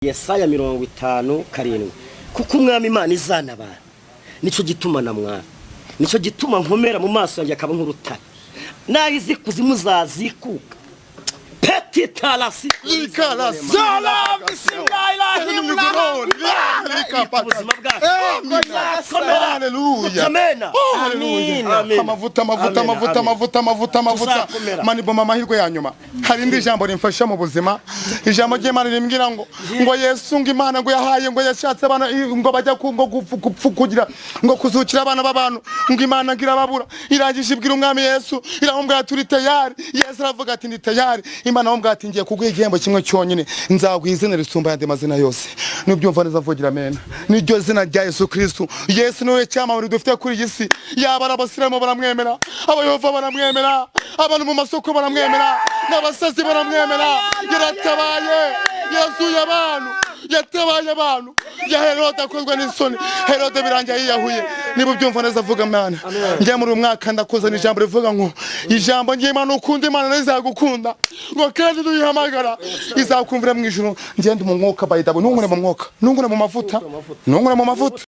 Yesaya 50:7 kuko umwami Imana izana abantu nico gituma na mwana nico gituma nkomera mu maso yanjye akaba nk'urutare nahize kuzimu zazikuka petita la ikala sala haleluya amavuta mani boma mahirwe ya nyuma hari indi jambo rimfasha mu buzima ijambo ry'Imana rimbwira ngo Yesu ngo Imana ngo yahaye ngo yashatse abana ngo bajya kugira ngo kuzukira abana b'abantu ngo Imana ngira babura irangije ibwira umwami Yesu iramubwira turi tayari Yesu aravuga ati ndi tayari Imana amubwira ati ngiye kuguha igihembo kimwe cyonyine nzaguha izina risumba yandi mazina yose nubyumva neza vugira amen niryo zina rya Yesu Kristo Yesu niwe cyamamare dufite kuri iyi si yaba abasiramu baramwemera abayehova baramwemera abantu mu masoko baramwemera n'abasazi baramwemera yaratabaye Yesu yatabaye abantu ya Herode akozwe n'isoni Herode birangiye yiyahuye niba byumva neza vuga Imana njye muri umwaka ndakuzana ijambo rivuga ngo ijambo ry'Imana ukunda Imana izagukunda ngo kandi duyihamagara izakumvira mu ijuru ngende mu mwuka bayidabo ntungure mu mwuka ntungure mu mavuta